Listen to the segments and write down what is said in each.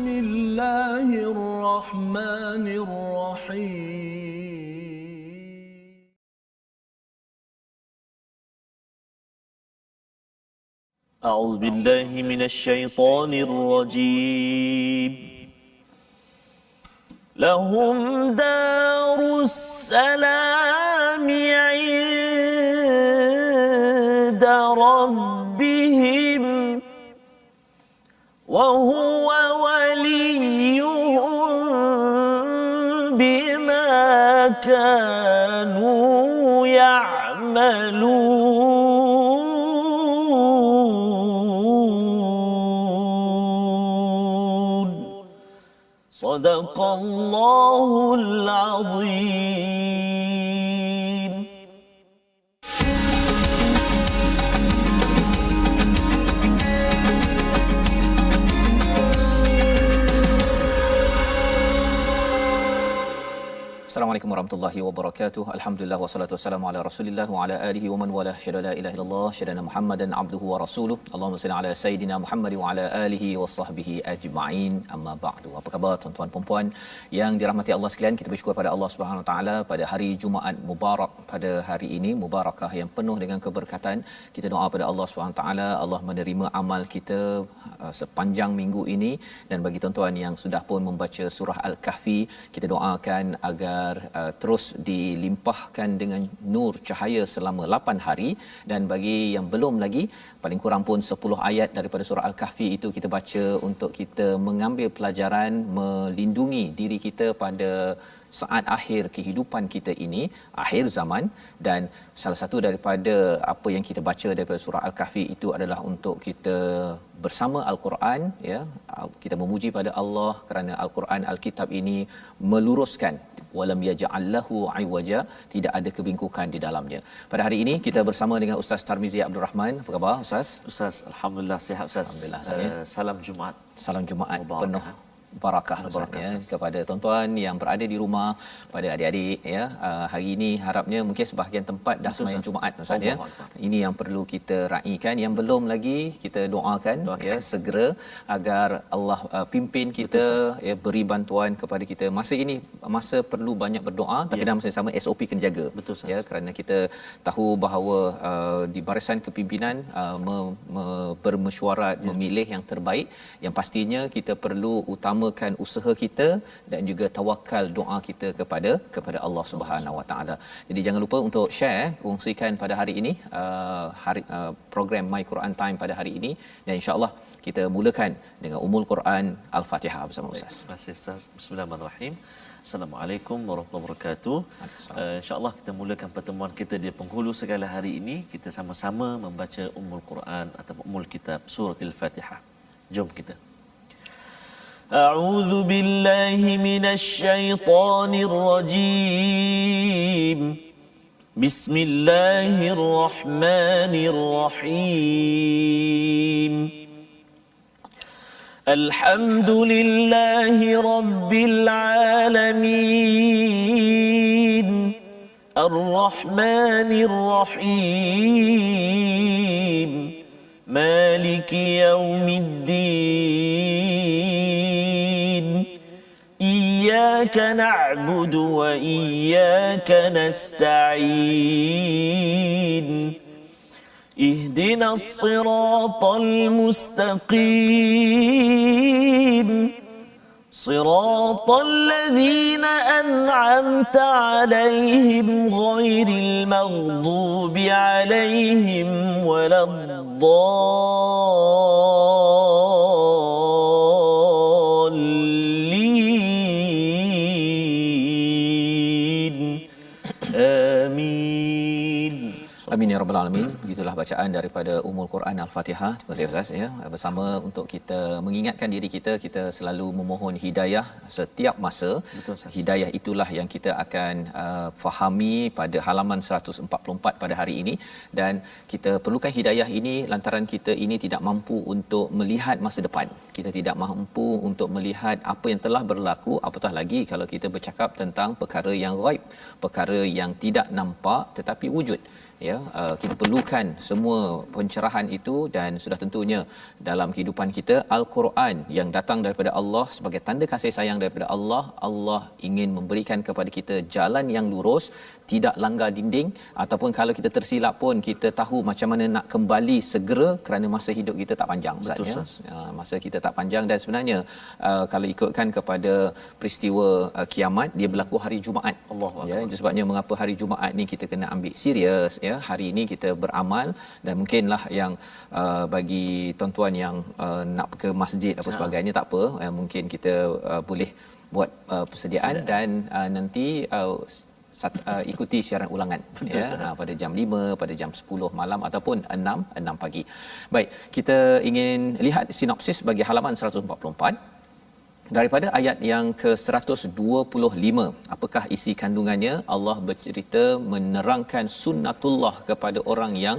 بسم الله الرحمن الرحيم أعوذ بالله من الشيطان الرجيم لهم دار السلام عند ربهم وهو وليهم بما كانوا يعملون صدق الله العظيم. Assalamualaikum warahmatullahi wabarakatuh. Alhamdulillah wassalatu wassalamu ala Rasulillah wa ala alihi wa man walah. Syada la ilaha illallah, syada Muhammadan abduhu wa rasuluh. Allahumma salli ala sayidina Muhammad wa ala alihi wasahbihi ajma'in. Amma ba'du. Apa khabar tuan-tuan dan puan-puan yang dirahmati Allah sekalian? Kita bersyukur pada Allah Subhanahu wa taala pada hari Jumaat mubarak pada hari ini, mubarakah yang penuh dengan keberkatan. Kita doa pada Allah Subhanahu wa taala Allah menerima amal kita sepanjang minggu ini, dan bagi tuan-tuan yang sudah pun membaca surah Al-Kahfi, kita doakan agar terus dilimpahkan dengan nur cahaya selama 8 hari, dan bagi yang belum lagi, paling kurang pun 10 ayat daripada surah Al-Kahfi itu kita baca untuk kita mengambil pelajaran, melindungi diri kita pada saat akhir kehidupan kita ini, akhir zaman. Dan salah satu daripada apa yang kita baca daripada surah Al-Kahfi itu adalah untuk kita bersama Al-Quran, ya, kita memuji pada Allah kerana Al-Quran, Alkitab ini meluruskan, walam yaj'allahu iwaja, tidak ada kebingkukan di dalamnya. Pada hari ini kita bersama dengan Ustaz Tarmizi Abdul Rahman. Apa khabar Ustaz? Ustaz, alhamdulillah sihat Ustaz. Alhamdulillah. Salam Jumaat. Salam Jumaat Mubarak. penuh barakah ya kepada tuan-tuan yang berada di rumah, pada adik-adik ya. Hari ini harapnya mungkin sebahagian tempat dah sembahyang Jumaat Ustaz ya. Ini yang perlu kita raikan, yang belum lagi kita doakan ya segera agar Allah pimpin kita, ya, beri bantuan kepada kita. Masa ini masa perlu banyak berdoa, tapi dalam masa yang sama SOP kena jaga. Ya, kerana kita tahu bahawa di barisan kepimpinan bermesyuarat memilih yang terbaik, yang pastinya kita perlu utamakan usaha kita dan juga tawakal doa kita kepada Allah Subhanahu Wa Taala. Jadi jangan lupa untuk share, kongsikan pada hari ini program My Quran Time pada hari ini, dan insya-Allah kita mulakan dengan Ummul Quran Al-Fatihah bersama Ustaz. Terima kasih Ustaz. Bismillahirrahmanirrahim. Assalamualaikum warahmatullahi wabarakatuh. InsyaAllah kita mulakan pertemuan kita di penghulu segala hari ini. Kita sama-sama membaca Ummul Quran atau Ummul Kitab Surah Al-Fatihah. Jom kita. أعوذ بالله من الشيطان الرجيم بسم الله الرحمن الرحيم الحمد لله رب العالمين الرحمن الرحيم مالك يوم الدين إياك نعبد وإياك نستعين اهدنا الصراط المستقيم صراط الذين أنعمت عليهم غير المغضوب عليهم ولا الضالين آمين. Amin ya rabbal alamin. Begitulah bacaan daripada Ummul Quran Al-Fatihah. Terima kasih Ustaz ya. Bersama untuk kita mengingatkan diri kita, kita selalu memohon hidayah setiap masa. Betul, hidayah itulah yang kita akan fahami pada halaman 144 pada hari ini, dan kita perlukan hidayah ini lantaran kita ini tidak mampu untuk melihat masa depan. Kita tidak mampu untuk melihat apa yang telah berlaku, apatah lagi kalau kita bercakap tentang perkara yang ghaib, perkara yang tidak nampak tetapi wujud. Ya, kita perlukan semua pencerahan itu, dan sudah tentunya dalam kehidupan kita Al-Quran yang datang daripada Allah sebagai tanda kasih sayang daripada Allah. Allah ingin memberikan kepada kita jalan yang lurus, tidak langgar dinding, ataupun kalau kita tersilap pun kita tahu macam mana nak kembali segera, kerana masa hidup kita tak panjang, Ustaz. Masa kita tak panjang, dan sebenarnya kalau ikutkan kepada peristiwa kiamat, dia berlaku hari Jumaat. Ya, itu sebabnya mengapa hari Jumaat ni kita kena ambil serius, ya. Hari ini kita beramal, dan mungkinlah yang bagi tuan-tuan yang nak ke masjid apa sebagainya, tak apa, mungkin kita boleh buat persediaan dan nanti ikuti siaran ulangan. Betul, ya, pada jam 5, pada jam 10 malam ataupun 6 pagi. Baik, kita ingin lihat sinopsis bagi halaman 144 daripada ayat yang ke-125. Apakah isi kandungannya? Allah bercerita menerangkan sunnatullah kepada orang yang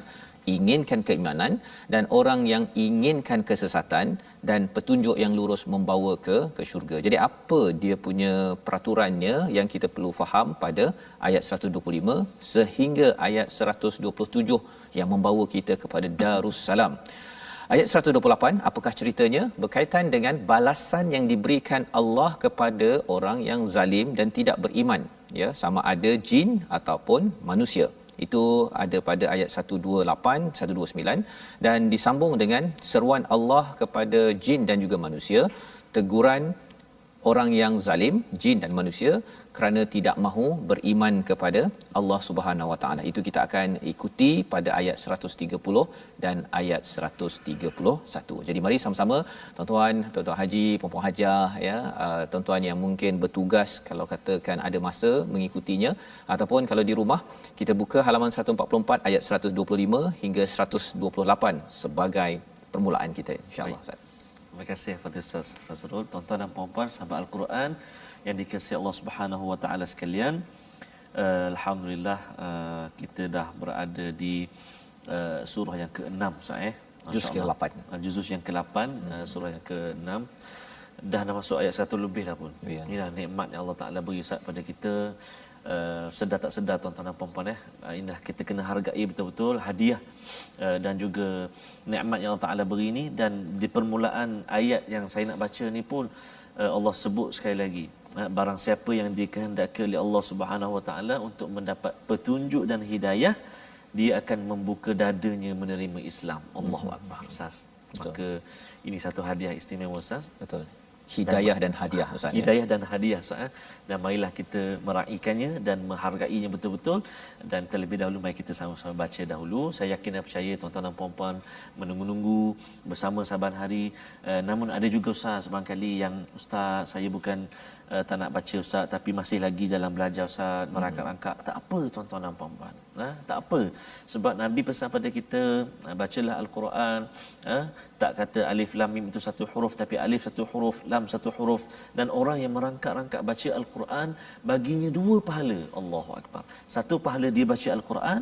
inginkan keimanan dan orang yang inginkan kesesatan, dan petunjuk yang lurus membawa ke syurga. Jadi apa dia punya peraturannya yang kita perlu faham pada ayat 125 sehingga ayat 127 yang membawa kita kepada Darussalam. Ayat 128, apakah ceritanya? Berkaitan dengan balasan yang diberikan Allah kepada orang yang zalim dan tidak beriman, ya, sama ada jin ataupun manusia. Itu ada pada ayat 128, 129, dan disambung dengan seruan Allah kepada jin dan juga manusia, teguran orang yang zalim, jin dan manusia, kerana tidak mahu beriman kepada Allah Subhanahu Wa Taala. Itu kita akan ikuti pada ayat 130 dan ayat 131. Jadi mari sama-sama tuan-tuan haji, puan-puan hajah, ya, tuan-tuan yang mungkin bertugas, kalau katakan ada masa mengikutinya, ataupun kalau di rumah, kita buka halaman 144 ayat 125 hingga 128 sebagai permulaan kita, insya-Allah. Terima kasih kepada Ustaz Fazrul. Tuan-tuan dan puan-puan sahabat Al-Quran yang dikasihi Allah Subhanahu Wa Taala sekalian, alhamdulillah kita dah berada di surah yang ke-6, Ustaz, juz ke-8. Juz yang ke-8, surah yang ke-6. Dah nak masuk ayat 1 lebih dah pun. Ya. Inilah nikmat yang Allah Taala beri, Ustaz, pada kita. Sedar tak sedar, tuan-tuan dan puan-puan, inilah kita kena hargai betul-betul hadiah dan juga nikmat yang Allah Taala beri ini. Dan di permulaan ayat yang saya nak baca ni pun Allah sebut sekali lagi, barang siapa yang dikehendaki oleh Allah Subhanahu Wa Taala untuk mendapat petunjuk dan hidayah, dia akan membuka dadanya menerima Islam. Allahu Akbar, Ustaz. Maka ini satu hadiah istimewa, Ustaz. Betul. Hidayah dan hadiah, Ustaz. Hidayah dan hadiah, Ustaz. Dan marilah kita meraihkannya dan menghargainya betul-betul. Dan terlebih dahulu mari kita sama-sama baca dahulu. Saya yakin dan percaya tuan-tuan dan puan-puan menunggu-nunggu bersama saban hari. Namun ada juga, Ustaz, barangkali yang Ustaz, saya bukan tak nak baca, Ustaz, tapi masih lagi dalam belajar, Ustaz, merangkak-rangkak. Tak apa, tuan-tuan dan puan-puan. Tak apa. Sebab Nabi pesan pada kita, bacalah Al-Quran. Tak kata alif lam mim itu satu huruf, tapi alif satu huruf, lam satu huruf. Dan orang yang merangkak-rangkak baca Al-Quran, baginya 2 pahala. Allahu Akbar. Satu pahala dia baca Al-Quran,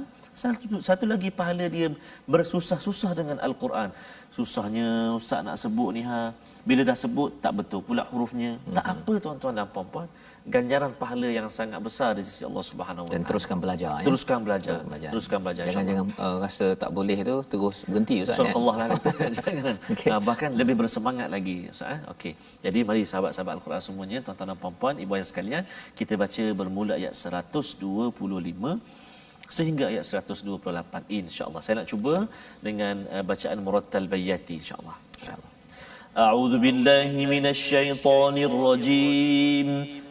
satu lagi pahala dia bersusah-susah dengan Al-Quran. Susahnya Ustaz nak sebut ni, bila dah sebut tak betul pula hurufnya. Tak apa, tuan-tuan dan puan-puan, ganjaran pahala yang sangat besar di sisi Allah Subhanahu Wa Taala. Dan teruskan belajar, ya. Teruskan belajar. Jangan rasa tak boleh tu terus berhenti, Ustaz. Subhanallah lah. Jangan. Okay. Bahkan lebih bersemangat lagi, Ustaz. Okey. Jadi mari sahabat-sahabat Al-Quran semuanya, tuan-tuan dan puan-puan, ibu ayah sekalian, kita baca bermula ayat 125 sehingga ayat 128, insya-Allah. Saya nak cuba dengan bacaan murattal bayati, insya-Allah. A'udzu billahi minasy syaithanir rajim.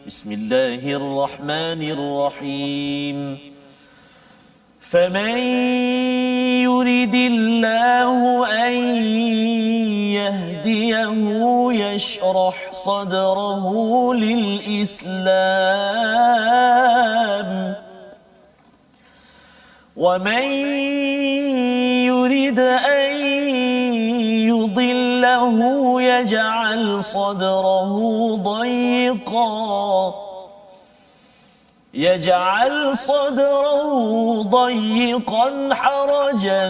Bismillahirrahmanirrahim. Faman yuridillahu an yahdiyahu yashrah sadrahu lil Islam. ومن يرد أن يضله يجعل صدره ضيقا حرجا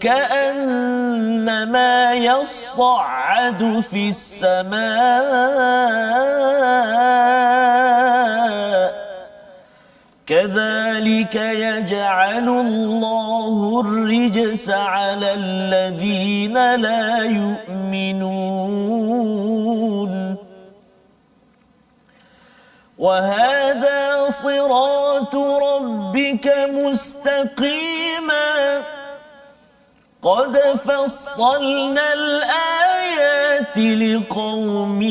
كأنما يصعد في السماء كذلك يجعل الله الرجس على الذين لا يؤمنون وهذا صراط ربك مستقيما قد فصلنا الآيات لقوم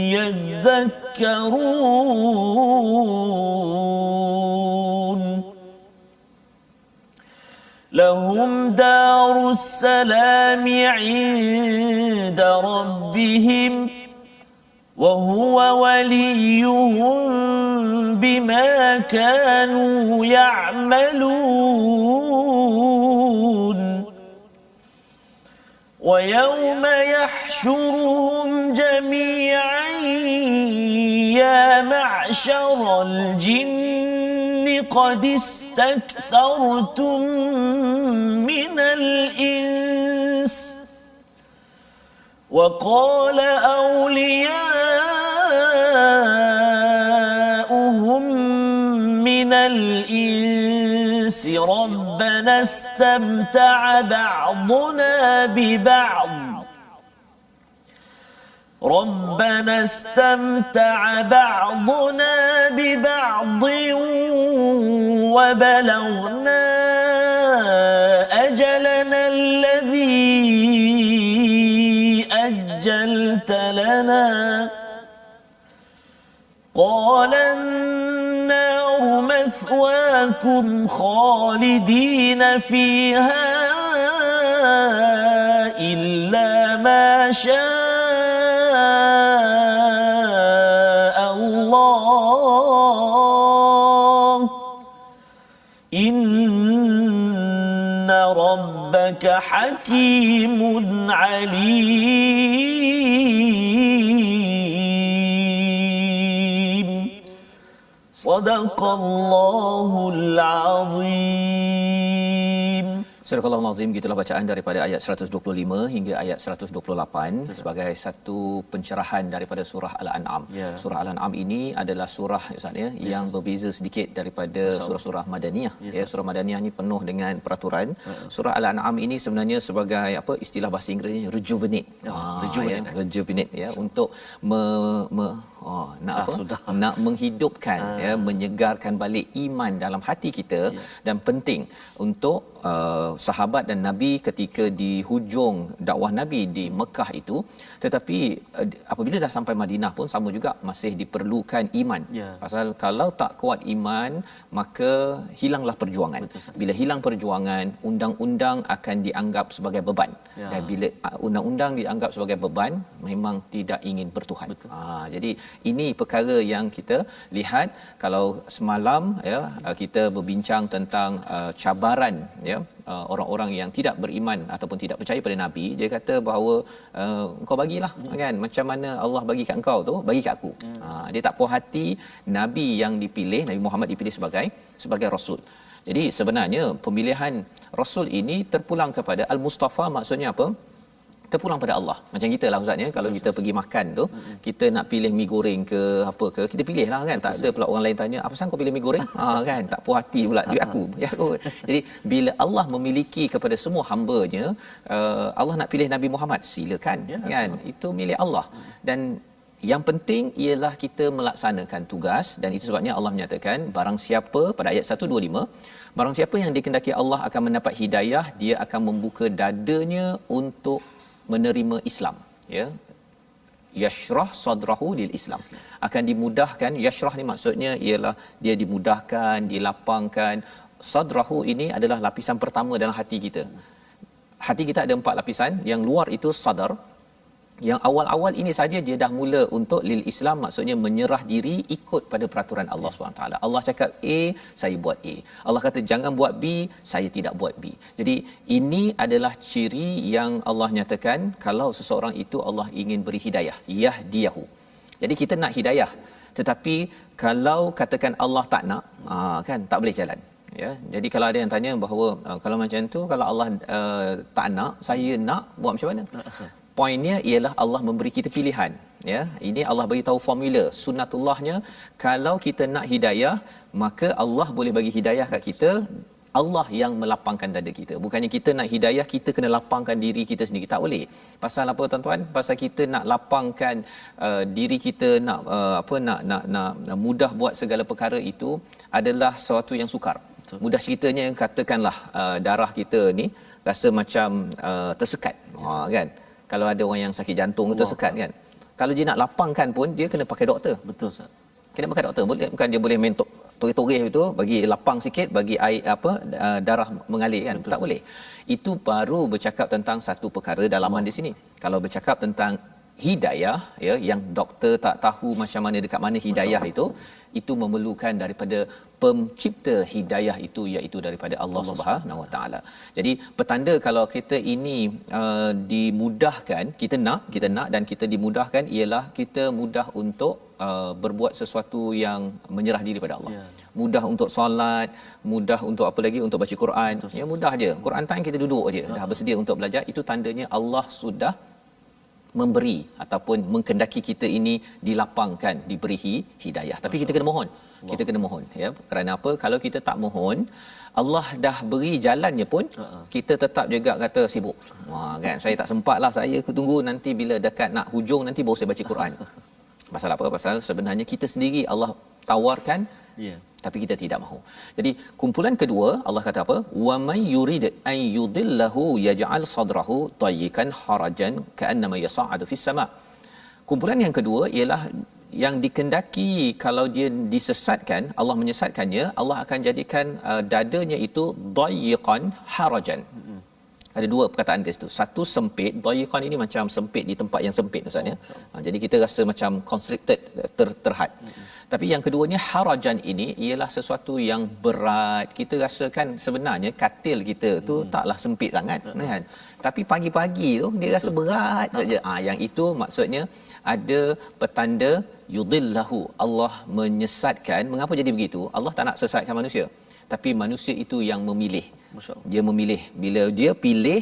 يذكرون لهم دار السلام عند ربهم وهو وليهم بما كانوا يعملون ويوم يحشرهم جميعا يا معشر الجن قد استكثرتم من الإنس وقال أولياؤهم من الإنس ربنا استمتع بعضنا ببعض وبلغنا أجلنا الذي أجلت لنا قال النار مثواكم خالدين فيها إلا ما شاء الله إن ربك حكيم عليم صدق الله العظيم. Surah Al-Azim, gitulah bacaan daripada ayat 125 hingga ayat 128 sebagai satu pencerahan daripada surah Al-An'am. Surah Al-An'am ini adalah surah Ustaz yang berbeza sedikit daripada surah-surah Madaniyah. Surah Madaniyah ni penuh dengan peraturan. Surah Al-An'am ini sebenarnya sebagai apa, istilah bahasa Inggerisnya rejuvenate. Rejuvenate untuk nak menghidupkan menyegarkan balik iman dalam hati kita. Dan penting untuk sahabat dan Nabi ketika di hujung dakwah Nabi di Mekah itu, tetapi apabila dah sampai Madinah pun sama juga masih diperlukan iman. Pasal kalau tak kuat iman maka hilanglah perjuangan. Bila hilang perjuangan, undang-undang akan dianggap sebagai beban. Dan bila undang-undang dianggap sebagai beban, memang tidak ingin bertuhan. Jadi ini perkara yang kita lihat kalau semalam kita berbincang tentang cabaran orang-orang yang tidak beriman ataupun tidak percaya pada Nabi. Dia kata bahawa engkau bagilah kan, macam mana Allah bagi kat engkau tu, bagi kat aku. Dia tak puas hati Nabi yang dipilih, Nabi Muhammad dipilih sebagai rasul. Jadi sebenarnya pemilihan rasul ini terpulang kepada al-Mustafa. Maksudnya apa? Terpulang pada Allah. Macam kita lah Ustaz, kalau kita pergi makan tu, kita nak pilih mi goreng ke apa ke, kita pilih lah kan. Tak ada pula orang lain tanya, apa pasal kau pilih mi goreng? Kan, tak puas hati pula duit aku. Jadi bila Allah memiliki kepada semua hamba-Nya, Allah nak pilih Nabi Muhammad, silakan kan. Itu milik Allah. Dan yang penting ialah kita melaksanakan tugas. Dan itu sebabnya Allah menyatakan barang siapa pada ayat 125, barang siapa yang dikehendaki Allah akan mendapat hidayah, dia akan membuka dadanya untuk menerima Islam, yashrah sadrahu lil Islam, akan dimudahkan. Yashrah ni maksudnya ialah dia dimudahkan, dilapangkan. Sadrahu ini adalah lapisan pertama dalam hati kita. Hati kita ada 4 lapisan. Yang luar itu sadar. Yang awal-awal ini saja dia dah mula untuk lil Islam, maksudnya menyerah diri ikut pada peraturan Allah SWT. Allah cakap A, saya buat A. Allah kata jangan buat B, saya tidak buat B. Jadi ini adalah ciri yang Allah nyatakan kalau seseorang itu Allah ingin beri hidayah, yahdiyahu. Jadi kita nak hidayah, tetapi kalau katakan Allah tak nak, kan tak boleh jalan. Jadi kalau ada yang tanya bahawa kalau macam tu, kalau Allah tak nak, saya nak, buat macam mana? Poinnya ialah Allah memberi kita pilihan. ya. Ini Allah bagi tahu formula sunnatullahnya. Kalau kita nak hidayah, maka Allah boleh bagi hidayah kat kita. Allah yang melapangkan dada kita. Bukannya kita nak hidayah, kita kena lapangkan diri kita sendiri. Tak boleh. Pasal apa tuan-tuan? Pasal kita nak lapangkan diri kita, nak nak mudah buat segala perkara itu adalah sesuatu yang sukar. Betul. Mudah ceritanya, katakanlah darah kita ni rasa macam tersekat. Kan? Kalau ada orang yang sakit jantung tersekat kan. Kalau dia nak lapangkan pun dia kena pakai doktor. Betul Ustaz. Kena pakai doktor. Boleh, bukan dia boleh main toreh-toreh itu bagi lapang sikit, bagi air darah mengalir kan. Betul. Tak boleh. Itu baru bercakap tentang satu perkara dalaman di sini. Kalau bercakap tentang hidayah, ya, yang doktor tak tahu macam mana dekat mana hidayah itu memerlukan daripada pencipta hidayah itu, iaitu daripada Allah Subhanahu Wa Taala. Jadi petanda kalau kita ini dimudahkan, kita nak dan kita dimudahkan, ialah kita mudah untuk berbuat sesuatu yang menyerah diri pada Allah. Mudah untuk solat, mudah untuk apa lagi, untuk baca Quran. Ya, mudah je. Quran time kita duduk aje, dah bersedia untuk belajar. Itu tandanya Allah sudah memberi ataupun mengkendaki kita ini dilapangkan, diberi hidayah. Tapi kita kena mohon. Kita kena mohon, ya. Kerana apa? Kalau kita tak mohon, Allah dah beri jalannya pun kita tetap juga kata sibuk. Kan, saya tak sempatlah, saya tunggu nanti bila dekat nak hujung nanti baru saya baca Quran. Pasal apa? Pasal sebenarnya kita sendiri Allah tawarkan, tapi kita tidak mahu. Jadi kumpulan kedua Allah kata apa? Wa may yurid an yudillahu yaj'al sadrahu dayyikan harajan ka'annama yas'adu fis sama'. Kumpulan yang kedua ialah yang dikendaki kalau dia disesatkan, Allah menyesatkannya, Allah akan jadikan dadanya itu dayyikan harajan. Ada dua perkataan di situ. Satu sempit, dayyikan ini macam sempit di tempat yang sempit Ustaz ya. Jadi kita rasa macam constricted, terhad. Tapi yang keduanya harajan ini ialah sesuatu yang berat. Kita rasakan sebenarnya katil kita tu taklah sempit sangat kan. Tapi pagi-pagi tu dia rasa berat saja. Yang itu maksudnya ada petanda yudillahu, Allah menyesatkan. Mengapa jadi begitu? Allah tak nak sesatkan manusia. Tapi manusia itu yang memilih. Dia memilih. Bila dia pilih,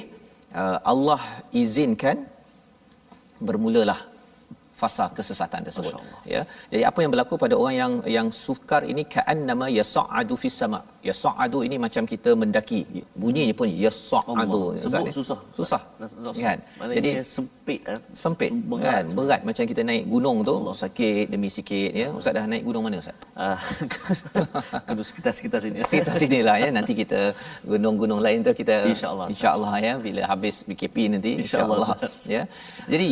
Allah izinkan, bermulalah fasa kesesatan tersebut, ya. Jadi apa yang berlaku pada orang yang sukar ini, ka'annama yas'adu fis sama'. Yas'adu ini macam kita mendaki, bunyinya pun yas'adu. Sebut susah kan. Jadi sempit kan, berat macam kita naik gunung tu, sakit demi sikit, ya. Ustaz dah naik gunung mana Ustaz? Sekitar sini. Sekitar sinilah, ya. Nanti kita gunung-gunung lain tu kita insya-Allah ya, bila habis BKP nanti insya-Allah, ya. Jadi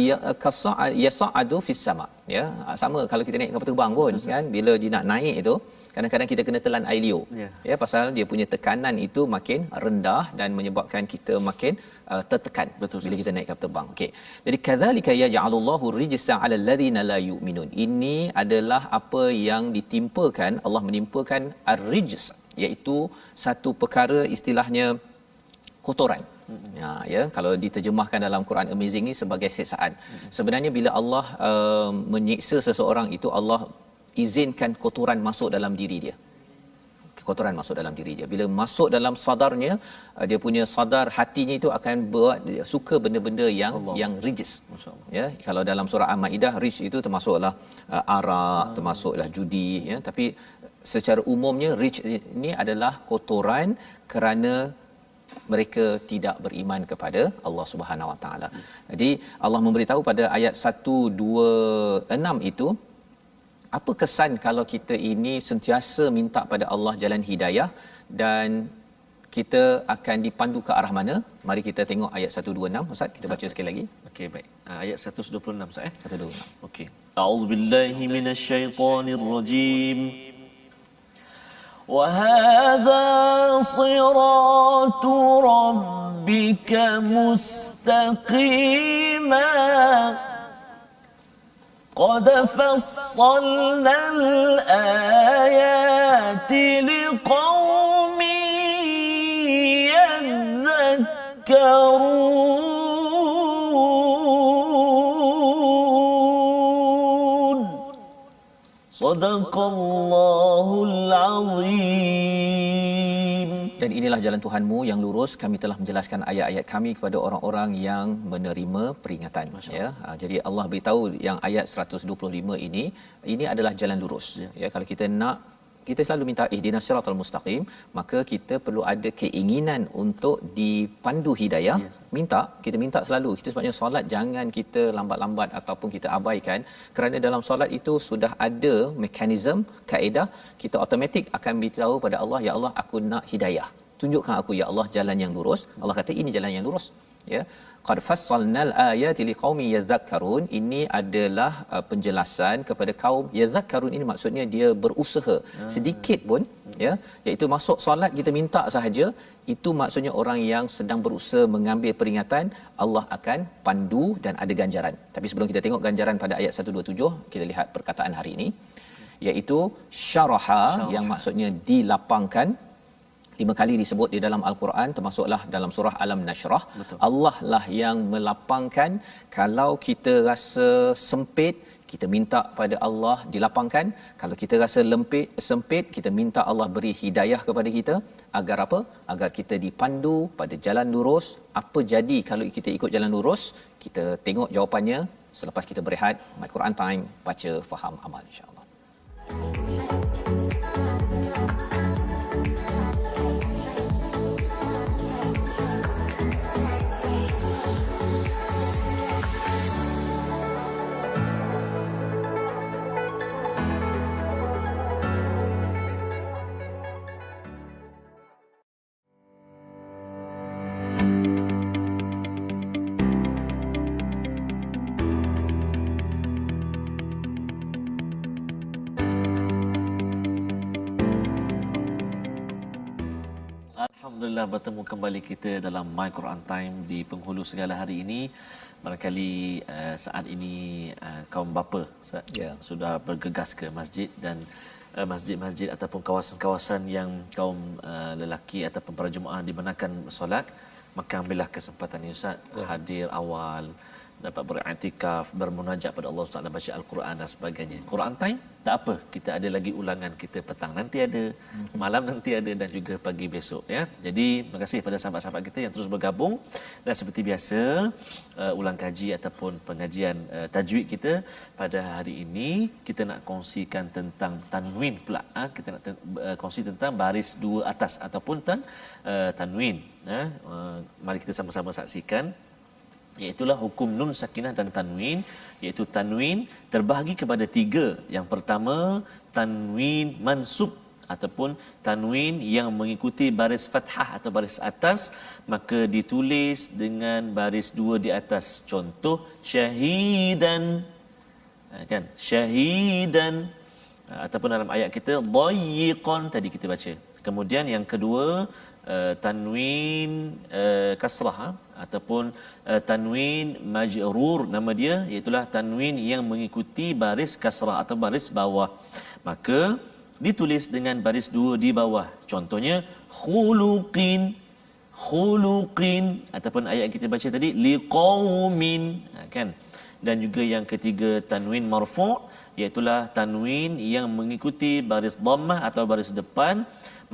yas'adu fis sama', ya. Sama kalau kita naik kapal terbang pun kan, bila dia nak naik itu kadang-kadang kita kena telan air liur, ya, pasal dia punya tekanan itu makin rendah dan menyebabkan kita makin tertekan bila kita naik kapal terbang. Okey. Jadi kadzalika yaj'alullahu rijsa 'alal ladzina la yu'minun. Ini adalah apa yang ditimpakan, Allah menimpakan ar-rijs, iaitu satu perkara istilahnya kotoran. Ya, kalau diterjemahkan dalam Quran Amazing ni sebagai siksaan. Sebenarnya bila Allah menyiksa seseorang itu, Allah izinkan kotoran masuk dalam diri dia. Kotoran masuk dalam diri dia. Bila masuk dalam sadarnya, dia punya sadar hatinya itu akan buat suka benda-benda yang rijis. Ya, kalau dalam surah Al-Maidah, rijis itu termasuklah arak, termasuklah judi, ya. Tapi secara umumnya rijis ini adalah kotoran kerana mereka tidak beriman kepada Allah Subhanahu Wa Taala. Jadi Allah memberitahu pada ayat 126 itu, apa kesan kalau kita ini sentiasa minta pada Allah jalan hidayah dan kita akan dipandu ke arah mana? Mari kita tengok ayat 126 Ustaz, kita baca sekali lagi. Okey, baik. Ayat 126 Ustaz 126. Okey. A'udzubillahi minasyaitonirrajim. وهذا صراط ربك مستقيما قد فصلنا الآيات لقوم يذكرون صدق الله العظيم. Dan inilah jalan Tuhanmu yang lurus. Kami telah menjelaskan ayat-ayat kami kepada orang-orang yang menerima peringatan. Ya. Jadi Allah beritahu yang ayat 125 ini adalah jalan lurus. Ya, kalau kita selalu minta ihdinas siratal mustaqim, maka kita perlu ada keinginan untuk dipandu hidayah. Kita minta selalu. Kita sebabnya solat jangan kita lambat-lambat ataupun kita abaikan, kerana dalam solat itu sudah ada mekanisme, kaedah, kita automatik akan beritahu pada Allah, ya Allah, aku nak hidayah. Tunjukkan aku ya Allah jalan yang lurus. Allah kata ini jalan yang lurus. Ya, qad fassalnal ayati liqaumin yadhakkarun. Ini adalah penjelasan kepada kaum yadhakkarun. Ini maksudnya dia berusaha sedikit pun, ya, iaitu masuk solat kita minta sahaja, itu maksudnya orang yang sedang berusaha mengambil peringatan. Allah akan pandu dan ada ganjaran. Tapi sebelum kita tengok ganjaran pada ayat 127, kita lihat perkataan hari ini, iaitu syaraha, yang maksudnya dilapangkan. 5 kali disebut di dalam Al-Quran, termasuklah dalam surah Alam Nashrah. Betul. Allah lah yang melapangkan. Kalau kita rasa sempit, kita minta pada Allah dilapangkan. Kalau kita rasa sempit, kita minta Allah beri hidayah kepada kita. Agar apa? Agar kita dipandu pada jalan lurus. Apa jadi kalau kita ikut jalan lurus? Kita tengok jawapannya selepas kita berehat. My Quran Time, baca, faham, amal, insya-Allah. Alhamdulillah, bertemu kembali kita dalam My Quran Time di penghulu segala hari ini. Barangkali saat ini kaum bapa sudah bergegas ke masjid, dan masjid-masjid ataupun kawasan-kawasan yang kaum lelaki ataupun para jemaah dibenarkan solat, maka ambillah kesempatan ini Ustaz, hadir awal, dapat beriktikaf, bermunajat pada Allah Subhanahu, baca Al-Quran dan sebagainya. Quran Time tak apa, kita ada lagi ulangan kita petang nanti ada, malam nanti ada, dan juga pagi besok, ya. Jadi terima kasih pada sahabat-sahabat kita yang terus bergabung, dan seperti biasa ulang kaji ataupun pengajian tajwid kita pada hari ini kita nak kongsikan tentang tanwin pula. Kita nak kongsi tentang baris dua atas ataupun tanwin. Mari kita sama-sama saksikan. Iaitulah hukum nun sakinah dan tanwin, iaitu tanwin terbahagi kepada 3. Yang pertama, tanwin mansub ataupun tanwin yang mengikuti baris fathah atau baris atas, maka ditulis dengan baris 2 di atas. Contoh syahidan, kan, syahidan, ataupun dalam ayat kita dayyiqan tadi kita baca. Kemudian yang kedua, tanwin kasrah ataupun tanwin majrur, nama dia, iaitulah tanwin yang mengikuti baris kasrah atau baris bawah, maka ditulis dengan baris 2 di bawah. Contohnya khuluqin, khuluqin, ataupun ayat yang kita baca tadi liqaumin, kan. Dan juga yang ketiga, tanwin marfu', iaitulah tanwin yang mengikuti baris dhammah atau baris depan,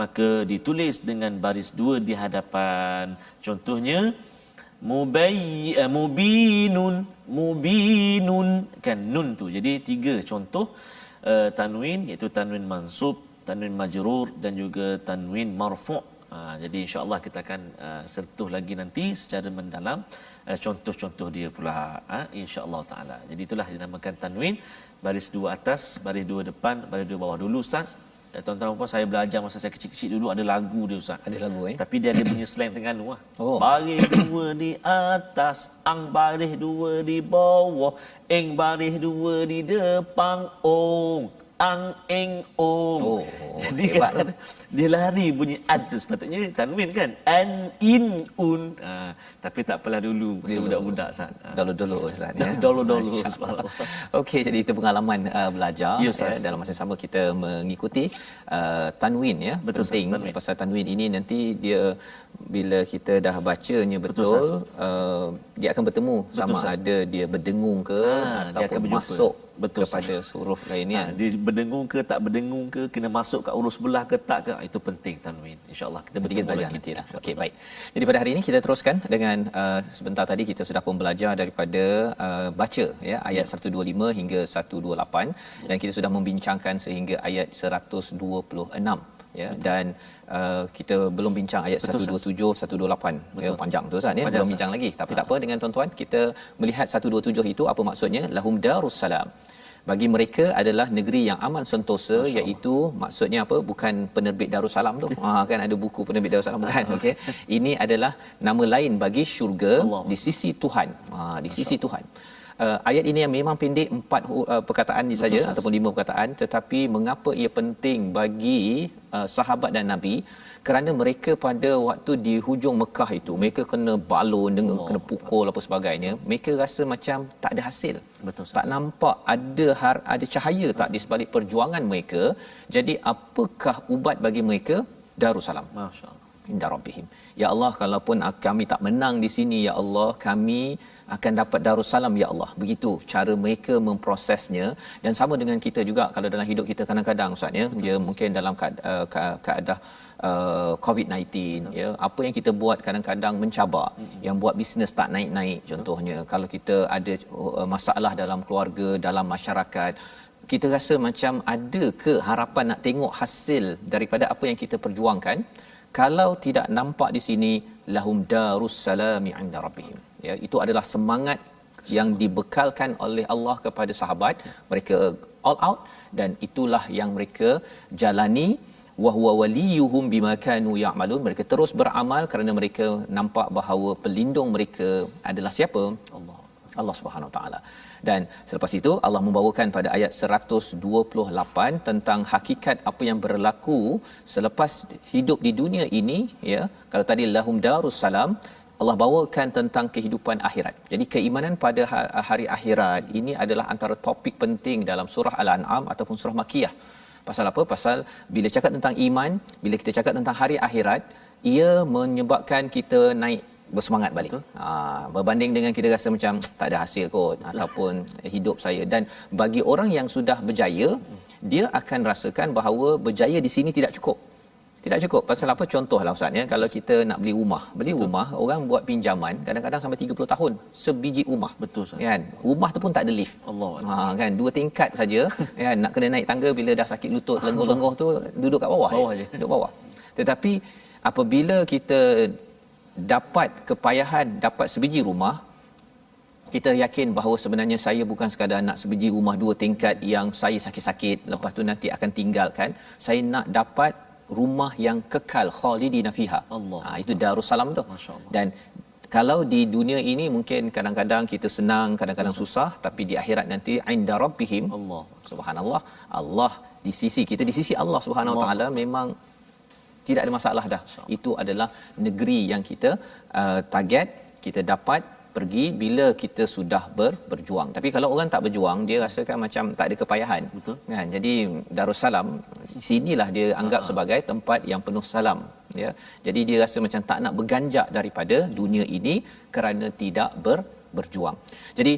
maka ditulis dengan baris 2 di hadapan. Contohnya mubinun, mubinun, kan, nun tu. Jadi 3 contoh tanwin, iaitu tanwin mansub, tanwin majrur dan juga tanwin marfu'. Jadi insya-Allah kita akan sentuh lagi nanti secara mendalam contoh-contoh dia pula, insya-Allah taala. Jadi itulah dinamakan tanwin, baris 2 atas, baris 2 depan, baris 2 bawah. Dulu Ustaz, tuan-tuan dan puan, saya belajar masa saya kecil-kecil dulu ada lagu dia Ustaz. Ada lagu tapi dia ada punya slang Terengganu lah. Baris 2 di atas, ang baris 2 di bawah, eng baris 2 di depan, ong ang eng ong. Jadi kan dia lari bunyi ad tu, sepatutnya tanwin kan, an in un. Tapi tak apalah, dulu masa budak-budak Ustaz. Dulu-dulu Ustaz ya. Dulu-dulu subhanallah. Okey, jadi itu pengalaman belajar dalam masa sama kita mengikuti tanwin ya. Betul, penting tanwin. Pasal tanwin ini nanti dia bila kita dah bacanya betul, dia akan bertemu sama ada dia berdengung ke ataupun masuk Betul, kepada huruf lain ni kan. Dia berdengung ke tak berdengung ke, kena masuk kat urus sebelah ke tak ke, itu penting tanwin. InsyaAllah kita Sedikit bertemu belajar lagi. nantilah. Okey, baik. Jadi pada hari ini kita teruskan dengan sebentar tadi kita sudah pun belajar daripada baca ya ayat 125 hingga 128 dan kita sudah membincangkan sehingga ayat 126 ya, dan kita belum bincang ayat 127 128 ya, panjang tu Ustaz ya, belum bincang lagi, tapi tak apa, dengan tuan-tuan kita melihat 127 itu apa maksudnya. Lahum darussalam, bagi mereka adalah negeri yang aman sentosa, iaitu maksudnya apa, bukan penerbit Darussalam tu kan ada buku penerbit Darussalam, bukan. Okey, ini adalah nama lain bagi syurga di sisi Tuhan, di sisi Tuhan. Ayat ini yang memang pendek, 4 perkataan ni saja ataupun 5 perkataan, tetapi mengapa ia penting bagi sahabat dan Nabi? Kerana mereka pada waktu di hujung Mekah itu mereka kena balon dengan kena pukul apa sebagainya, mereka rasa macam tak ada hasil. Betul, tak nampak ada cahaya tak di sebalik perjuangan mereka. Jadi apakah ubat bagi mereka? Darussalam, Masya-Allah, inda rabbihim. Ya Allah, kalaupun kami tak menang di sini ya Allah, kami akan dapat Darussalam ya Allah. Begitu cara mereka memprosesnya. Dan sama dengan kita juga, kalau dalam hidup kita kadang-kadang Ustaz ya, dia mungkin dalam keadaan COVID-19 ya, apa yang kita buat kadang-kadang mencabar, yang buat bisnes tak naik-naik contohnya, kalau kita ada masalah dalam keluarga, dalam masyarakat, kita rasa macam ada ke harapan nak tengok hasil daripada apa yang kita perjuangkan. Kalau tidak nampak di sini, lahum darussalami 'inda rabbihim ya, itu adalah semangat yang dibekalkan oleh Allah kepada sahabat. Mereka all out dan itulah yang mereka jalani. Wa huwa waliyuhum bima kanu ya'malun, mereka terus beramal kerana mereka nampak bahawa pelindung mereka adalah siapa? Allah Subhanahu Wa Taala. Dan selepas itu Allah membawakan pada ayat 128 tentang hakikat apa yang berlaku selepas hidup di dunia ini ya. Kalau tadi lahum darussalam, Allah bawakan tentang kehidupan akhirat. Jadi keimanan pada hari akhirat ini adalah antara topik penting dalam surah Al-An'am ataupun surah Makkiyah. Pasal apa? Pasal bila cakap tentang iman, bila kita cakap tentang hari akhirat, ia menyebabkan kita naik bersemangat balik. Berbanding dengan kita rasa macam tak ada hasil kot ataupun hidup saya. Dan bagi orang yang sudah berjaya, dia akan rasakan bahawa berjaya di sini tidak cukup. Tidak cukup. Pasal apa? Contohlah Ustaz ya, kalau kita nak beli rumah. Beli rumah, orang buat pinjaman kadang-kadang sampai 30 tahun sebiji rumah. Betul Ustaz. Kan? Rumah tu pun tak ada lift. Allah. Kan 2 tingkat saja kan, nak kena naik tangga bila dah sakit lutut, lenguh-lenguh tu duduk kat bawah je. Duduk bawah. Tetapi apabila kita dapat kepayahan, dapat sebiji rumah, kita yakin bahawa sebenarnya saya bukan sekadar nak sebiji rumah 2 tingkat yang saya sakit-sakit lepas tu nanti akan tinggalkan. Saya nak dapat rumah yang kekal, khalidina fiha. Itu Darussalam tu. Dan kalau di dunia ini mungkin kadang-kadang kita senang, kadang-kadang susah, tapi di akhirat nanti inda rabbihim, subhanallah, Allah di sisi kita, di sisi Allah Subhanahu Wa Taala memang tidak ada masalah dah. Itu adalah negeri yang kita target, kita dapat pergi bila kita sudah berjuang. Tapi kalau orang tak berjuang, dia rasakan macam tak ada kepayahan. Betul. Kan? Jadi Darussalam sinilah dia anggap sebagai tempat yang penuh salam ya. Jadi dia rasa macam tak nak berganjak daripada dunia ini kerana tidak berjuang. Jadi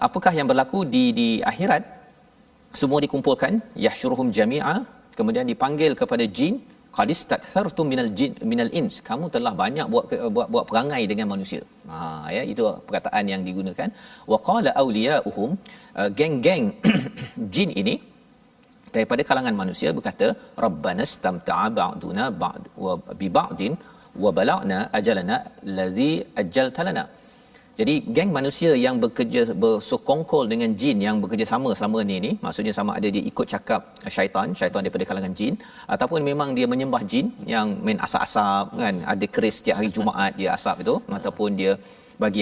apakah yang berlaku di akhirat? Semua dikumpulkan, yahsyuruhum jami'a, kemudian dipanggil kepada jin, qad istakthartum minal ins, kamu telah banyak buat perangai dengan manusia. Ya, itu perkataan yang digunakan. Wa qala awliya'uhum, geng-geng jin ini daripada kalangan manusia berkata, rabbana istamta'a ba'duna bi ba'din wa balagna ajalana allazi ajjalta lana. Jadi geng manusia yang bekerja bersekongkol dengan jin yang bekerjasama selama ni, maksudnya sama ada dia ikut cakap syaitan daripada kalangan jin, ataupun memang dia menyembah jin yang main asap-asap kan, ada keris setiap hari Jumaat dia asap itu, ataupun dia bagi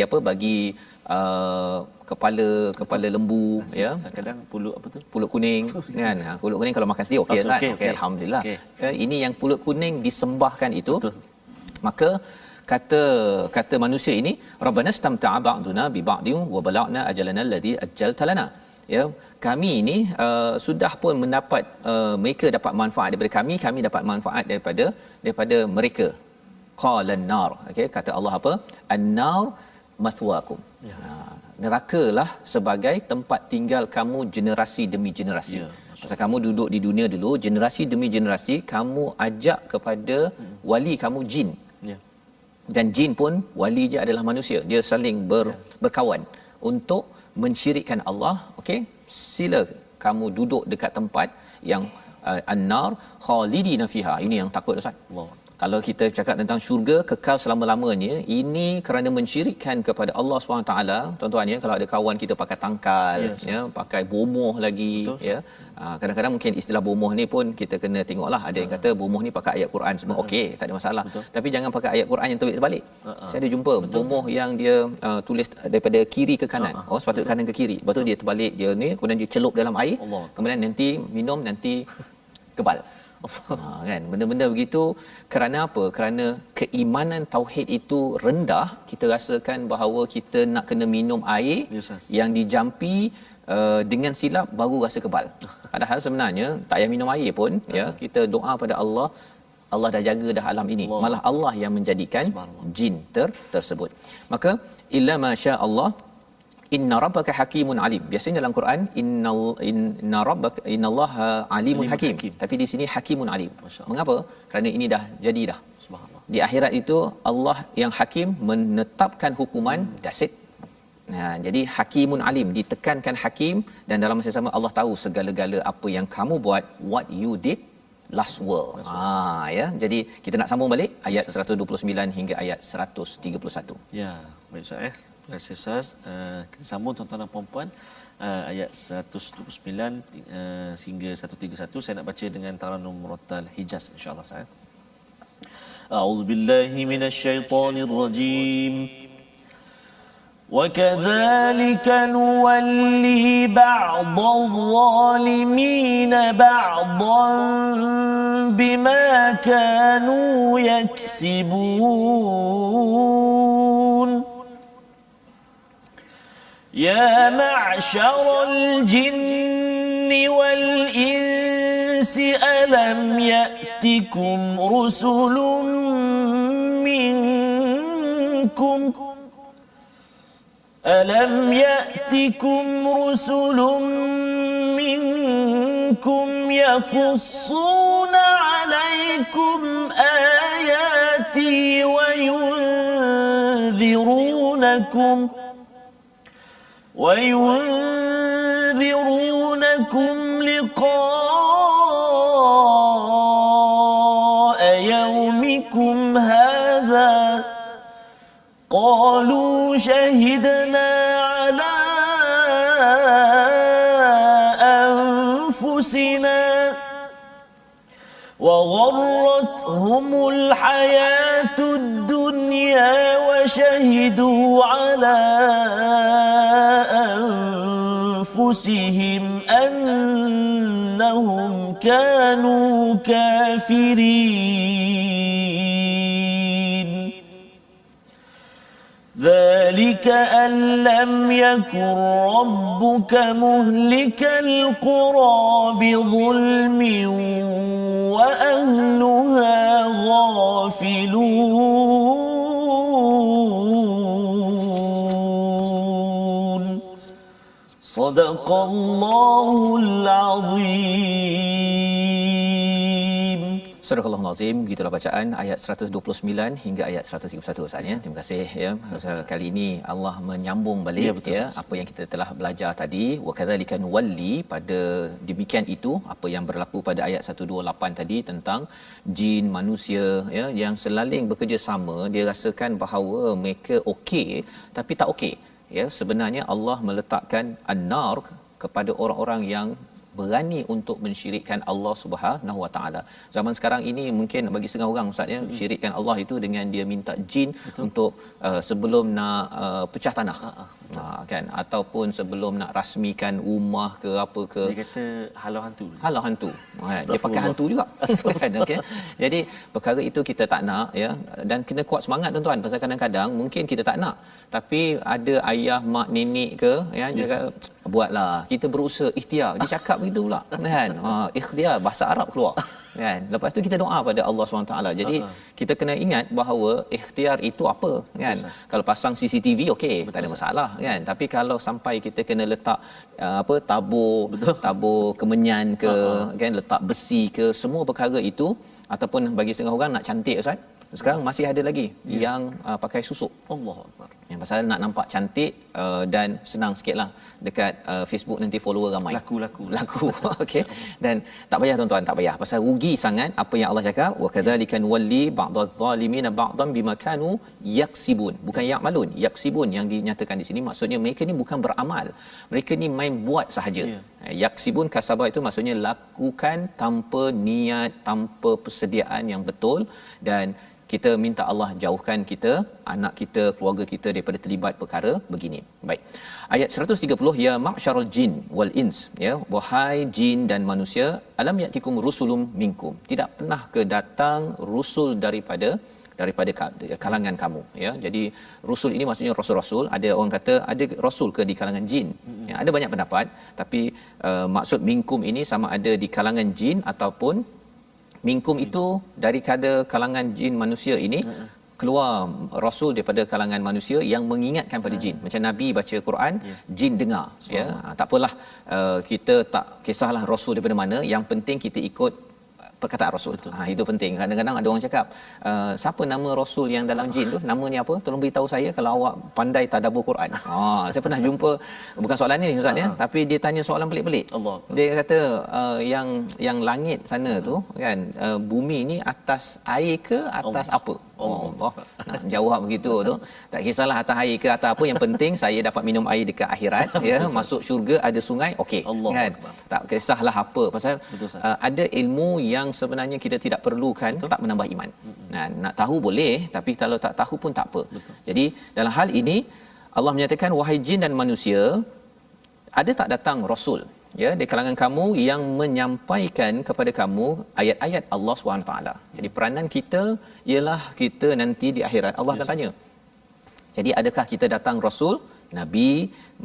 kepala lembu ya, kadang pulut kuning kan. Pulut kuning kalau makan sendiri okey kan. Okey, alhamdulillah. Ini yang pulut kuning disembahkan itu. Betul. Maka kata manusia ini, rabbana istamta'a ba'duna bi ba'din wa balagna ajalana alladhi ajjalta lana, ya, kami ini sudah pun mendapat mereka dapat manfaat daripada kami dapat manfaat daripada mereka. Qala an-nar, okey, kata Allah apa? An-nar mathwaakum. nerakalah sebagai tempat tinggal kamu generasi demi generasi. Pasal kamu duduk di dunia dulu, generasi demi generasi kamu ajak kepada wali kamu jin. Ya. Dan jin pun wali je adalah manusia. Dia saling berkawan untuk mensyirikkan Allah. Okey, sila kamu duduk dekat tempat yang an-nar khalidina fiha. Ini yang takut Ustaz. Allah. Kalau kita cakap tentang syurga kekal selama-lamanya, ini kerana mensyirikkan kepada Allah SWT. Tuan-tuan ya, kalau ada kawan kita pakai tangkal, ya, pakai bomoh lagi. Betul, ya. Kadang-kadang mungkin istilah bomoh ni pun kita kena tengoklah. Ada yang kata bomoh ni pakai ayat Quran semua, okey, tak ada masalah. Betul. Tapi jangan pakai ayat Quran yang terbalik. Saya ada jumpa bomoh yang dia tulis daripada kiri ke kanan. Oh, sepatutnya kanan ke kiri. Lepas tu dia terbalik dia ni, kemudian dia celup dalam air. Kemudian nanti minum, nanti kebal. Kan, benda-benda begitu. Kerana apa? Kerana keimanan tauhid itu rendah. Kita rasakan bahawa kita nak kena minum air yang dijampi dengan silap baru rasa kebal. Padahal sebenarnya tak payah minum air pun, ya, kita doa pada Allah, Allah dah jaga dah alam ini. Malah Allah yang menjadikan jin tersebut. Maka illa masya Allah, inna rabbaka hakimun alim. Biasanya dalam Quran inna rabbaka innallaha alimun hakim. Tapi di sini hakimun alim. Mengapa? Kerana ini dah jadi dah. Subhanallah. Di akhirat itu Allah yang hakim menetapkan hukuman, that's it. Jadi hakimun alim, ditekankan hakim, dan dalam masa sama Allah tahu segala-gala apa yang kamu buat, what you did last world. Ya. Jadi kita nak sambung balik ayat 129 hingga ayat 131. Ya, baik Ustaz. Terima kasih Ustaz. Kita sambung tuan-tuan dan puan-puan, ayat 129 hingga 131. Saya nak baca dengan Taranum Murattal Hijaz insya-Allah Ustaz. A'udzubillahi minasyaitonir rajim. وَكَذَلِكَ نُوَلِّي بَعْضَ الظَّالِمِينَ بَعْضًا بِمَا كَانُوا يَكْسِبُونَ يَا مَعْشَرَ الْجِنِّ وَالْإِنسِ أَلَمْ يَأْتِكُمْ رُسُلٌ منكم يقصون عليكم آياتي وينذرونكم لقاء يومكم هذا قالوا شهدنا على أنفسنا وغرتهم الحياة الدنيا وشهدوا على أنفسهم أنهم كانوا كافرين ذلك أن لم يكن ربك مهلك القرى بظلم وأهلها غافلون صدق الله العظيم. Surah Al-Azim, begitulah bacaan ayat 129 hingga ayat 131 Ustaz ya. Terima kasih ya. Kali ini Allah menyambung balik ya apa yang kita telah belajar tadi. Wa kadzalika nuwalli, pada demikian itu apa yang berlaku pada ayat 128 tadi tentang jin manusia ya yang selaling bekerjasama. Dia rasakan bahawa mereka okey tapi tak okey. Ya, sebenarnya Allah meletakkan an-nar kepada orang-orang yang berani untuk mensyirikkan Allah Subhanahu Wa Taala. Zaman sekarang ini mungkin bagi setengah orang Ustaz ya, syirikkan Allah itu dengan dia minta jin untuk sebelum nak pecah tanah. Kan, ataupun sebelum nak rasmikan rumah ke apa ke, dia kata halau hantu. Halau hantu. Dia pakai hantu juga. Kan, okey. Jadi perkara itu kita tak nak ya, dan kena kuat semangat tuan-tuan, pasal kadang-kadang mungkin kita tak nak tapi ada ayah mak nenek ke ya dia kata buatlah, kita berusaha ikhtiar. Dia cakap begitu pula kan. Ikhtiar bahasa Arab keluar kan. Lepas tu kita doa pada Allah SWT. Jadi kita kena ingat bahawa ikhtiar itu apa kan. Kalau pasang CCTV okey, tak ada masalah kan. Tapi kalau sampai kita kena letak tabur kemenyan ke kan, letak besi ke, semua perkara itu, ataupun bagi setengah orang nak cantik Ustaz, sekarang masih ada lagi yang pakai susuk. Allahuakbar. Yang pasal nak nampak cantik dan senang sikitlah dekat Facebook, nanti follower ramai. Laku. Okey. Dan tak payah tuan-tuan, tak payah. Pasal rugi sangat apa yang Allah cakap, wa kadzalika walli ba'dadh zalimin ba'dan bima kanu yaksibun. Bukan ya'malun, yaksibun yang dinyatakan di sini maksudnya mereka ni bukan beramal. Mereka ni main buat sahaja. Yaksibun kasabah itu maksudnya lakukan tanpa niat, tanpa persediaan yang betul. Dan kita minta Allah jauhkan kita, anak kita, keluarga kita daripada terlibat perkara begini. Baik. Ayat 130, ya ma'syarul jin wal ins, ya, wahai jin dan manusia, alam ya'tikum rusulun minkum. Tidak pernah ke datang rusul daripada kalangan kamu, ya. Jadi rusul ini maksudnya rasul-rasul. Ada orang kata ada rasul ke di kalangan jin. Ya, ada banyak pendapat, tapi maksud minkum ini sama ada di kalangan jin ataupun minkum itu daripada kalangan jin manusia ini, keluar rasul daripada kalangan manusia yang mengingatkan pada jin. Macam Nabi baca Quran, jin dengar, ya. Tak apalah, kita tak kisahlah rasul daripada mana, yang penting kita ikut perkataan rasul. Itu penting. Kadang-kadang ada orang cakap, siapa nama rasul yang dalam jin tu, nama ni apa, tolong beritahu saya kalau awak pandai tadabbur Quran. Saya pernah jumpa, bukan soalan ni Ustaz ya, tapi dia tanya soalan pelik-pelik. Dia kata yang langit sana tu kan, bumi ni atas air ke atas apa? Allah. Nah, jawab begitu tu. Tak kisahlah atas air ke atas apa, yang penting saya dapat minum air dekat akhirat, ya, masuk syurga ada sungai, okey kan. Tak kisahlah apa, pasal ada ilmu yang sebenarnya kita tidak perlukan. Tak menambah iman. Nah, nak tahu boleh, tapi kalau tak tahu pun tak apa. Jadi dalam hal ini Allah menyatakan, wahai jin dan manusia, ada tak datang rasul, ya, di kalangan kamu yang menyampaikan kepada kamu ayat-ayat Allah SWT. Jadi peranan kita ialah kita nanti di akhirat Allah akan tanya. Jadi adakah kita datang rasul, nabi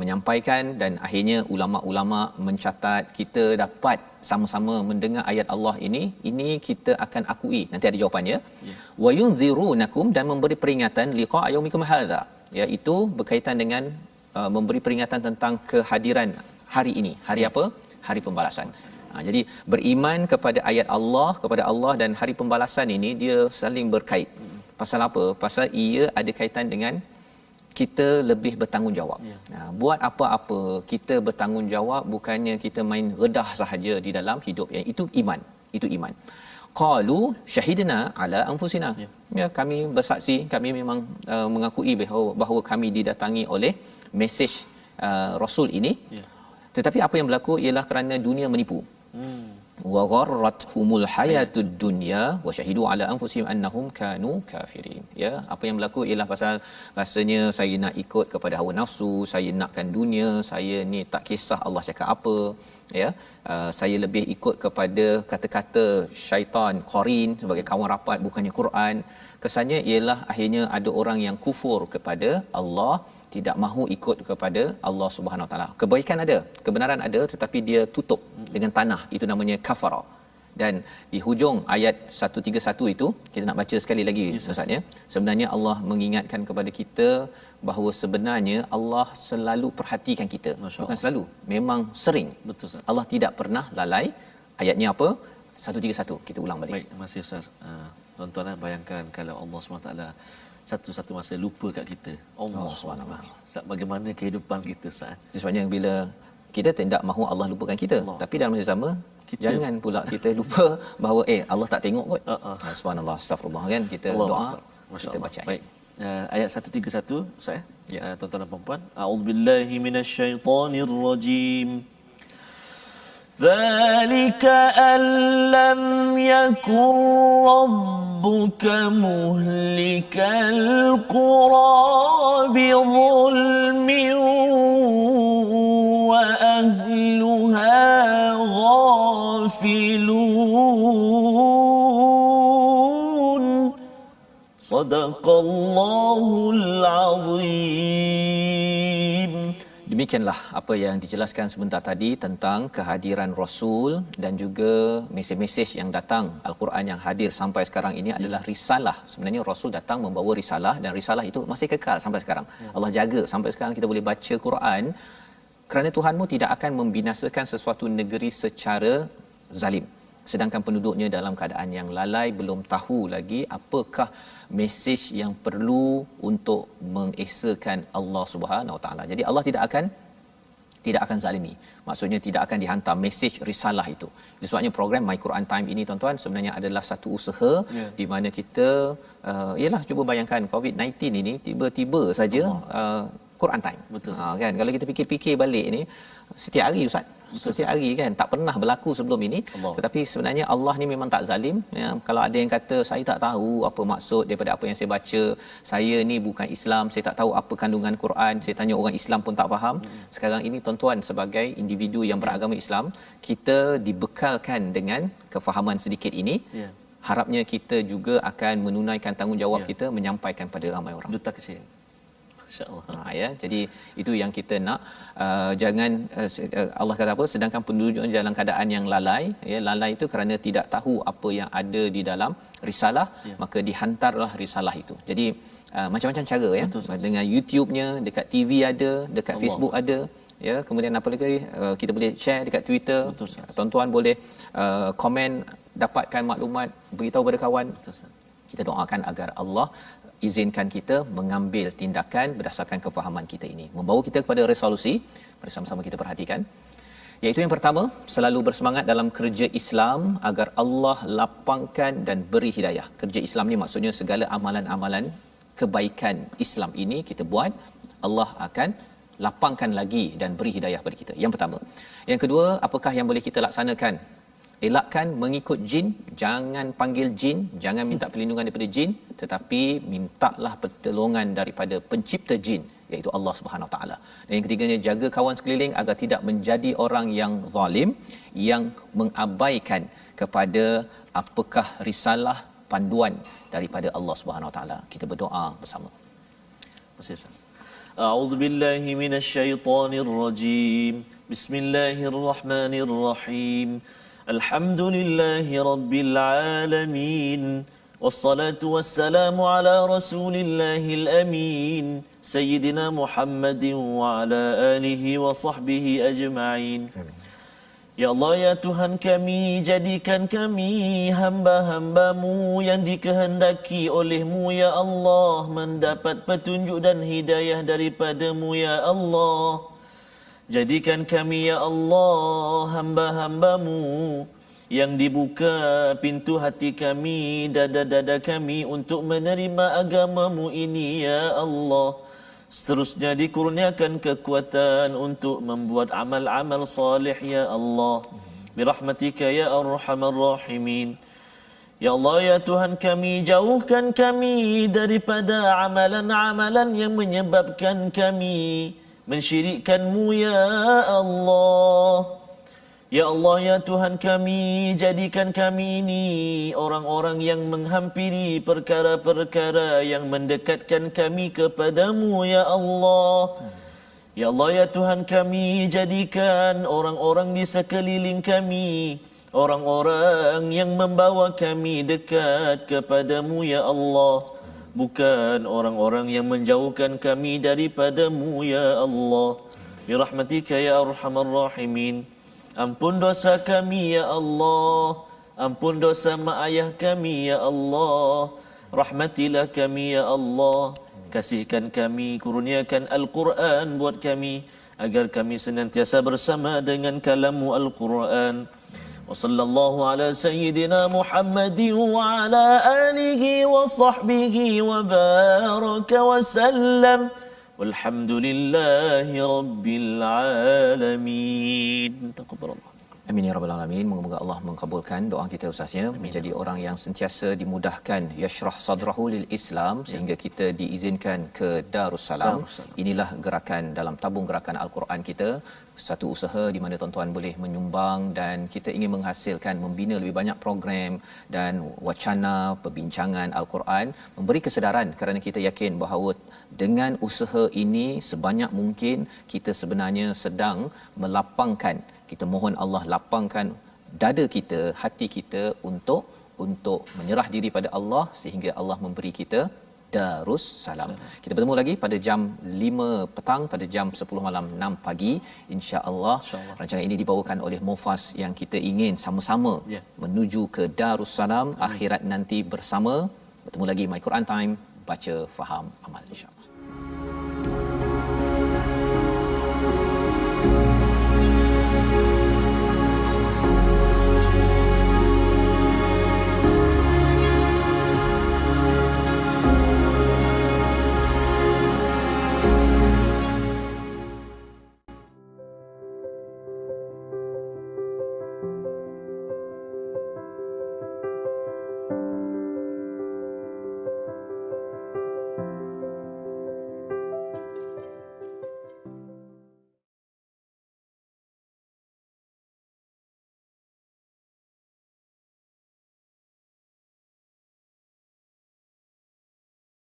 menyampaikan, dan akhirnya ulama-ulama mencatat, kita dapat sama-sama mendengar ayat Allah ini kita akan akui. Nanti ada jawapannya. Wa yunzirunakum, dan memberi peringatan liqa yaumikum hadza, iaitu berkaitan dengan memberi peringatan tentang kehadiran hari ini. Hari apa? Hari pembalasan. Jadi beriman kepada ayat Allah, kepada Allah dan hari pembalasan ini, dia saling berkait. Pasal apa? Pasal ia ada kaitan dengan kita lebih bertanggungjawab. Buat apa-apa kita bertanggungjawab, bukannya kita main redah sahaja di dalam hidup. Itu iman. Itu iman. Qalu syahidna ala anfusina. Ya, kami bersaksi, kami memang mengakui bahawa kami didatangi oleh mesej rasul ini. Tetapi apa yang berlaku ialah kerana dunia menipu. Wa gharrathumul hayatud dunya wa syahidu ala anfusihim annahum kanu kafirin. Ya, apa yang berlaku ialah pasal rasanya saya nak ikut kepada hawa nafsu, saya nakkan dunia, saya ni tak kisah Allah cakap apa, ya. Saya lebih ikut kepada kata-kata syaitan qarin sebagai kawan rapat, bukannya Quran. Kesannya ialah akhirnya ada orang yang kufur kepada Allah, tidak mahu ikut kepada Allah Subhanahu Wa Taala. Kebaikan ada, kebenaran ada, tetapi dia tutup dengan tanah. Itu namanya kafara. Dan di hujung ayat 131 itu, kita nak baca sekali lagi Ustaz ya. Sebenarnya Allah mengingatkan kepada kita bahawa sebenarnya Allah selalu perhatikan kita. Bukan selalu, memang sering. Betul Ustaz. Allah tidak pernah lalai. Ayatnya apa? 131. Kita ulang balik. Baik, terima kasih Ustaz. Tuan-tuan bayangkan kalau Allah SWT satu-satu masa lupa kat kita. Allah SWT. Bagaimana kehidupan kita saat. Sebabnya bila kita tidak mahu Allah lupakan kita, tapi dalam masa sama jangan pula kita lupa bahawa Allah tak tengok kot. Subhanallah, astagfirullah kan, kita doa, kita baca. Baik. Ayat 131 saya. Tuan-tuan dan puan-puan, a'udzubillahi minasyaitonirrajim. ذلك أن لم يكن ربك مهلك القرى بظلم وأهلها غافلون صدق الله العظيم. Demikianlah apa yang dijelaskan sebentar tadi tentang kehadiran Rasul dan juga mesej-mesej yang datang. Al-Quran yang hadir sampai sekarang ini adalah risalah. Sebenarnya Rasul datang membawa risalah dan risalah itu masih kekal sampai sekarang. Allah jaga sampai sekarang kita boleh baca Quran kerana Tuhanmu tidak akan membinasakan sesuatu negeri secara zalim. Sedangkan penduduknya dalam keadaan yang lalai, belum tahu lagi apakah mesej yang perlu untuk mengesakan Allah Subhanahu Wa Taala. Jadi Allah tidak akan zalimi. Maksudnya tidak akan dihantar mesej risalah itu. Itu sebabnya program My Quran Time ini tuan-tuan sebenarnya adalah satu usaha di mana kita ialah cuba bayangkan COVID-19 ini tiba-tiba saja Quran Time. Betul. Kan kalau kita fikir-fikir balik ni setiap hari Ustaz. Setiap hari kan tak pernah berlaku sebelum ini. Allah. Tetapi sebenarnya Allah ni memang tak zalim ya. Kalau ada yang kata saya tak tahu apa maksud daripada apa yang saya baca, saya ni bukan Islam, saya tak tahu apa kandungan Quran, saya tanya orang Islam pun tak faham. Sekarang ini tuan-tuan sebagai individu yang beragama Islam, kita dibekalkan dengan kefahaman sedikit ini. Harapnya kita juga akan menunaikan tanggungjawab kita menyampaikan pada ramai orang. Duta kecil. Masya-Allah. Ya, jadi itu yang kita nak jangan Allah kata apa, sedangkan penduduk dalam keadaan yang lalai, ya, lalai itu kerana tidak tahu apa yang ada di dalam risalah, maka dihantarlah risalah itu. Jadi macam-macam cara ya. Betul, dengan YouTube-nya, dekat TV ada, dekat Allah. Facebook ada, ya, kemudian apa lagi kita boleh share dekat Twitter. Betul, tuan-tuan boleh komen, dapatkan maklumat, beritahu pada kawan. Betul, kita doakan agar Allah izinkan kita mengambil tindakan berdasarkan kefahaman kita ini, membawa kita kepada resolusi. Bersama-sama kita perhatikan, iaitu yang pertama, selalu bersemangat dalam kerja Islam agar Allah lapangkan dan beri hidayah. Kerja Islam ni maksudnya segala amalan-amalan kebaikan Islam ini kita buat, Allah akan lapangkan lagi dan beri hidayah pada kita. Yang pertama. Yang kedua, apakah yang boleh kita laksanakan? Elakkan mengikut jin, jangan panggil jin, jangan minta perlindungan daripada jin, tetapi mintalah pertolongan daripada pencipta jin, iaitu Allah Subhanahu Wa Taala. Dan yang ketiganya, jaga kawan sekeliling agar tidak menjadi orang yang zalim, yang mengabaikan kepada apakah risalah panduan daripada Allah Subhanahu Wa Taala. Kita berdoa bersama. A'udzu billahi minasyaitonir rajim. Bismillahirrahmanirrahim. Alhamdulillahi rabbil alamin. Wassalatu wassalamu ala rasulillahil amin. Sayyidina Muhammadin wa ala alihi wa sahbihi ajma'in. Ya Allah, ya Tuhan kami, jadikan kami hamba-hamba-Mu yang dikehendaki oleh-Mu, ya Allah, mendapat petunjuk dan hidayah daripada-Mu, ya Allah. Jadikan kami, ya Allah, hamba-hamba-Mu yang dibuka pintu hati kami, dada-dada kami untuk menerima agama-Mu ini, ya Allah. Seterusnya dikurniakan kekuatan untuk membuat amal-amal salih, ya Allah. Birahmatika ya arhamar rahimin. Ya Allah, ya Tuhan kami, jauhkan kami daripada amalan-amalan yang menyebabkan kami mensyirikkan-Mu, ya Allah. Ya Allah, ya Tuhan kami, jadikan kami ini orang-orang yang menghampiri perkara-perkara yang mendekatkan kami kepadamu, ya Allah. Ya Allah, ya Tuhan kami, jadikan orang-orang di sekeliling kami orang-orang yang membawa kami dekat kepadamu, ya Allah. Bukan orang-orang yang menjauhkan kami daripadamu, ya Allah. Birahmatika ya arhamar rahimin. Ampun dosa kami, ya Allah. Ampun dosa mak ayah kami, ya Allah. Rahmatilah kami, ya Allah. Kasihkan kami, kurniakan Al-Quran buat kami, agar kami senantiasa bersama dengan kalam-Mu Al-Quran. Wa sallallahu ala sayyidina Muhammadin wa ala alihi wa sahbihi wa baraka wa sallam. Walhamdulillahi rabbil alamin. Taqabbalallah. Amin ya rabbal alamin. Moga-moga Allah mengabulkan doa kita Ustaznya, menjadi orang yang sentiasa dimudahkan yashrah sadrahu lil Islam sehingga kita diizinkan ke Darussalam. Inilah gerakan dalam tabung gerakan Al-Quran kita, satu usaha di mana tuan-tuan boleh menyumbang dan kita ingin menghasilkan membina lebih banyak program dan wacana perbincangan Al-Quran, memberi kesedaran kerana kita yakin bahawa dengan usaha ini sebanyak mungkin kita sebenarnya sedang melapangkan, kita mohon Allah lapangkan dada kita, hati kita untuk menyerah diri pada Allah sehingga Allah memberi kita Darussalam. Kita bertemu lagi pada jam 5 petang, pada jam 10 malam, 6 pagi insya-Allah. Rancangan ini dibawakan oleh Mufas yang kita ingin sama-sama menuju ke Darussalam akhirat nanti bersama. Bertemu lagi My Quran Time, baca, faham, amal insya-Allah.